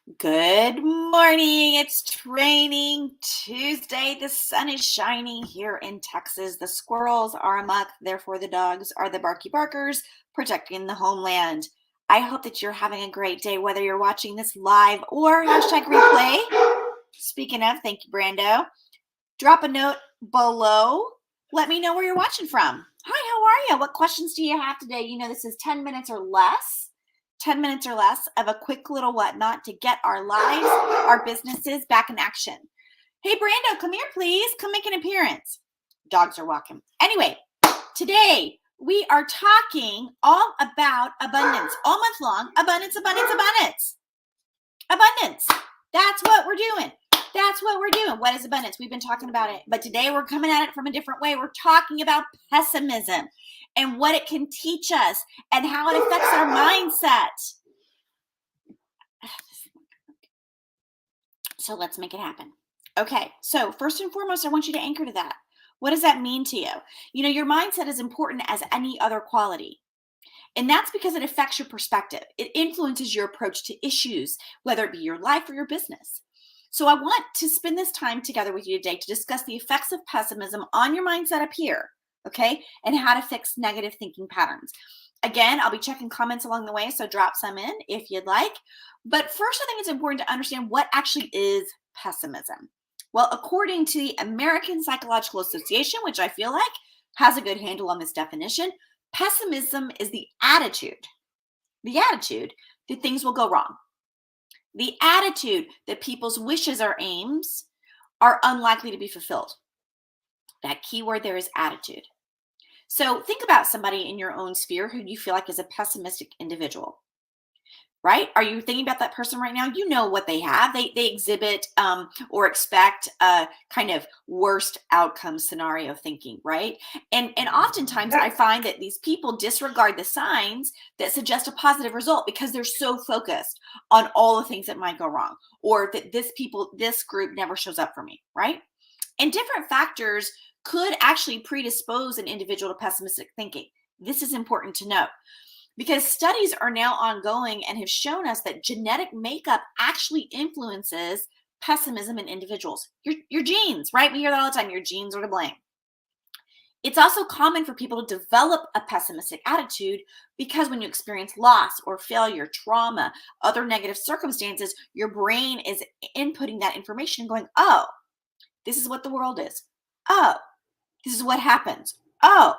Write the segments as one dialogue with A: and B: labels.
A: Good morning. It's Training Tuesday. The sun is shining here in Texas. The squirrels are amok, therefore, the dogs are the barky barkers protecting the homeland. I hope that you're having a great day, whether you're watching this live or hashtag replay. Speaking of, thank you, Brando. Drop a note below. Let me know where you're watching from. Hi, how are you? What questions do you have today? You know, this is 10 minutes or less. 10 minutes or less of a quick little whatnot to get our lives, our businesses back in action. Hey, Brando, come here, please. Come make an appearance. Dogs are walking. Anyway, today we are talking all about abundance. All month long, abundance, abundance, abundance. Abundance. That's what we're doing. That's what we're doing. What is abundance? We've been talking about it, but today we're coming at it from a different way. We're talking about pessimism and what it can teach us and how it affects our mindset. So let's make it happen. Okay, so first and foremost, I want you to anchor to that. What does that mean to you? You know, your mindset is important as any other quality. And that's because it affects your perspective. It influences your approach to issues, whether it be your life or your business. So I want to spend this time together with you today to discuss the effects of pessimism on your mindset up here, okay, and how to fix negative thinking patterns. Again, I'll be checking comments along the way, so drop some in if you'd like. But first, I think it's important to understand what actually is pessimism. Well, according to the American Psychological Association, which I feel like has a good handle on this definition, pessimism is the attitude that things will go wrong. The attitude that people's wishes or aims are unlikely to be fulfilled. That key word there is attitude. So think about somebody in your own sphere who you feel like is a pessimistic individual, right? Are you thinking about that person right now? You know what they have. They exhibit or expect a kind of worst outcome scenario thinking, right? And oftentimes I find that these people disregard the signs that suggest a positive result because they're so focused on all the things that might go wrong, or that this group never shows up for me, right? And different factors could actually predispose an individual to pessimistic thinking. This is important to note, because studies are now ongoing and have shown us that genetic makeup actually influences pessimism in individuals. Your genes, right? We hear that all the time. Your genes are to blame. It's also common for people to develop a pessimistic attitude because when you experience loss or failure, trauma, other negative circumstances, your brain is inputting that information and going, oh, this is what the world is. Oh, this is what happens. Oh,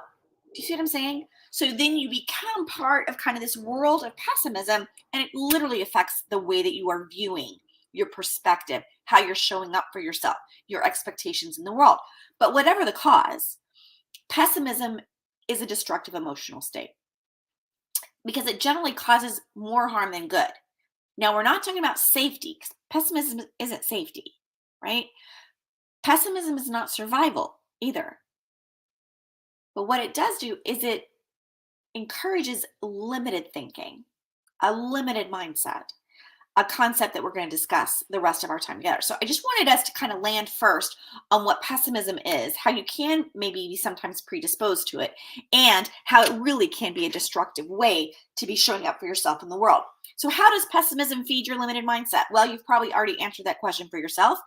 A: do you see what I'm saying? So then you become part of kind of this world of pessimism, and it literally affects the way that you are viewing your perspective, how you're showing up for yourself, your expectations in the world. But whatever the cause, pessimism is a destructive emotional state because it generally causes more harm than good. Now, we're not talking about safety, because pessimism isn't safety, right? Pessimism is not survival either. But what it does do is it encourages limited thinking, a limited mindset, a concept that we're going to discuss the rest of our time together. So I just wanted us to kind of land first on what pessimism is, how you can maybe be sometimes predisposed to it, and how it really can be a destructive way to be showing up for yourself in the world. So how does pessimism feed your limited mindset? Well, you've probably already answered that question for yourself.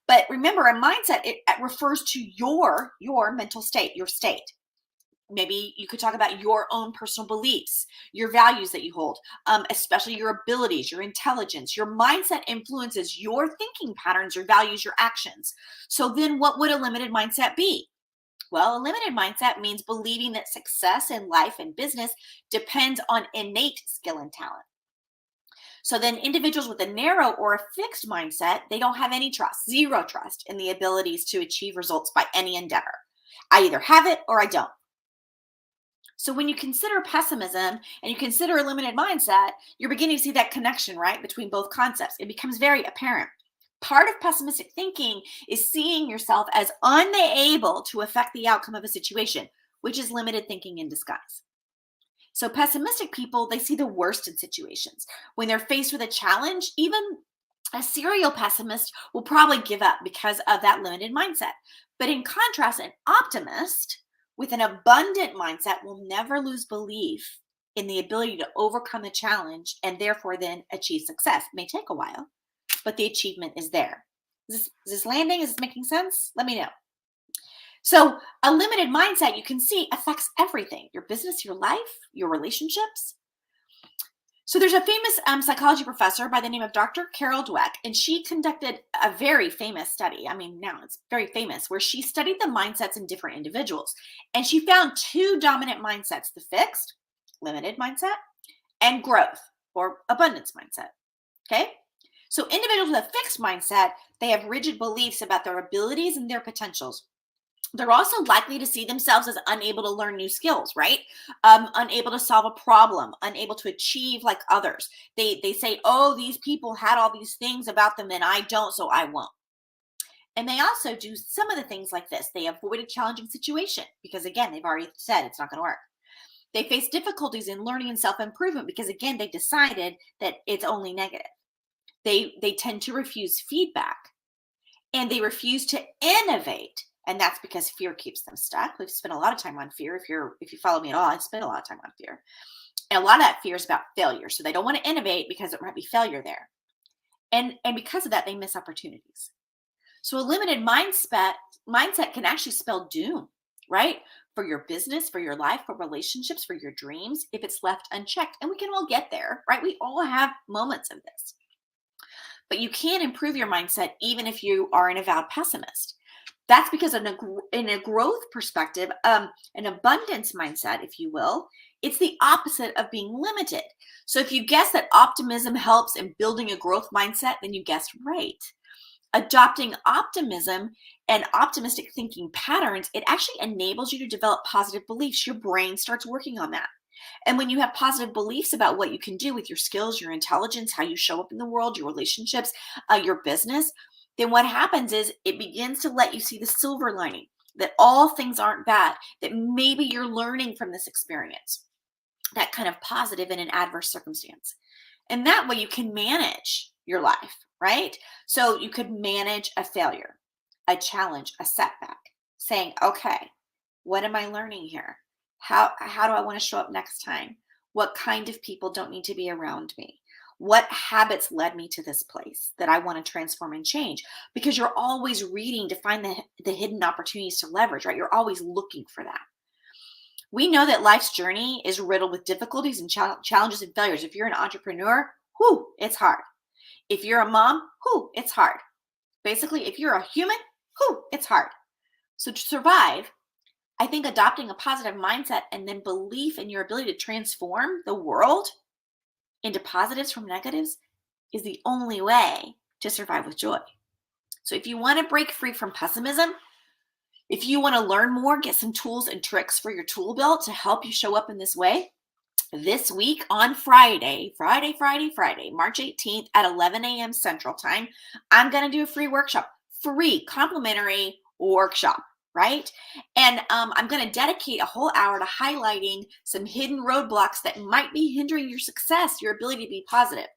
A: But remember, a mindset, it refers to your mental state, your state. Maybe you could talk about your own personal beliefs, your values that you hold, especially your abilities, your intelligence. Your mindset influences your thinking patterns, your values, your actions. So then what would a limited mindset be? Well, a limited mindset means believing that success in life and business depends on innate skill and talent. So then individuals with a narrow or a fixed mindset, they don't have any trust, zero trust in the abilities to achieve results by any endeavor. I either have it or I don't. So when you consider pessimism and you consider a limited mindset, you're beginning to see that connection, right, between both concepts. It becomes very apparent. Part of pessimistic thinking is seeing yourself as unable to affect the outcome of a situation, which is limited thinking in disguise. So pessimistic people, they see the worst in situations. When they're faced with a challenge, even a serial pessimist will probably give up because of that limited mindset. But in contrast, an optimist with an abundant mindset will never lose belief in the ability to overcome a challenge and therefore then achieve success. It may take a while, but the achievement is there. Is this landing? Is this making sense? Let me know. So a limited mindset, you can see, affects everything: your business, your life, your relationships. So there's a famous psychology professor by the name of Dr. Carol Dweck, and she conducted a very famous study. I mean, now it's very famous, where she studied the mindsets in different individuals. And she found two dominant mindsets: the fixed, limited mindset, and growth or abundance mindset. Okay. So individuals with a fixed mindset, they have rigid beliefs about their abilities and their potentials. They're also likely to see themselves as unable to learn new skills, right? Unable to solve a problem, unable to achieve like others. They say, oh, these people had all these things about them and I don't, so I won't. And they also do some of the things like this. They avoid a challenging situation because, again, they've already said it's not going to work. They face difficulties in learning and self-improvement because, again, they decided that it's only negative. They tend to refuse feedback, and they refuse to innovate. And that's because fear keeps them stuck. We've spent a lot of time on fear. If you follow me at all, I spend a lot of time on fear. And a lot of that fear is about failure. So they don't want to innovate because there might be failure there. And because of that, they miss opportunities. So a limited mindset can actually spell doom, right? For your business, for your life, for relationships, for your dreams, if it's left unchecked. And we can all get there, right? We all have moments of this. But you can improve your mindset even if you are an avowed pessimist. That's because in a growth perspective, an abundance mindset, if you will, it's the opposite of being limited. So if you guess that optimism helps in building a growth mindset, then you guessed right. Adopting optimism and optimistic thinking patterns, it actually enables you to develop positive beliefs. Your brain starts working on that. And when you have positive beliefs about what you can do with your skills, your intelligence, how you show up in the world, your relationships, your business, then what happens is it begins to let you see the silver lining, that all things aren't bad, that maybe you're learning from this experience, that kind of positive in an adverse circumstance. And that way you can manage your life, right? So you could manage a failure, a challenge, a setback, saying, okay, what am I learning here? How do I want to show up next time? What kind of people don't need to be around me? What habits led me to this place that I want to transform and change? Because you're always reading to find the hidden opportunities to leverage, right? You're always looking for that. We know that life's journey is riddled with difficulties and challenges and failures. If you're an entrepreneur, it's hard. If you're a mom, it's hard. Basically, if you're a human, it's hard. So to survive, I think adopting a positive mindset and then belief in your ability to transform the world into positives from negatives is the only way to survive with joy. So if you want to break free from pessimism, if you want to learn more, get some tools and tricks for your tool belt to help you show up in this way, this week on Friday, March 18th at 11 a.m. Central Time, I'm going to do a free workshop, free complimentary workshop. Right? And I'm going to dedicate a whole hour to highlighting some hidden roadblocks that might be hindering your success, your ability to be positive.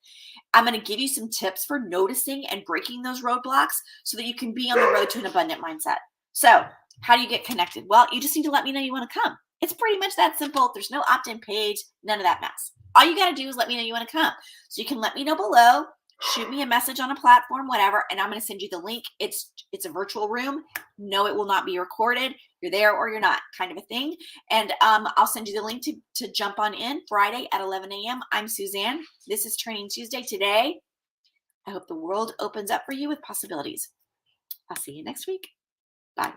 A: I'm going to give you some tips for noticing and breaking those roadblocks so that you can be on the road to an abundant mindset. So how do you get connected? Well, you just need to let me know you want to come. It's pretty much that simple. There's no opt-in page, none of that mess. All you got to do is let me know you want to come. So you can let me know below. Shoot me a message on a platform, whatever, and I'm going to send you the link. It's a virtual room. No, it will not be recorded. You're there or you're not, kind of a thing. And I'll send you the link to jump on in Friday at 11 a.m. I'm Suzanne. This is Training Tuesday today. I hope the world opens up for you with possibilities. I'll see you next week. Bye.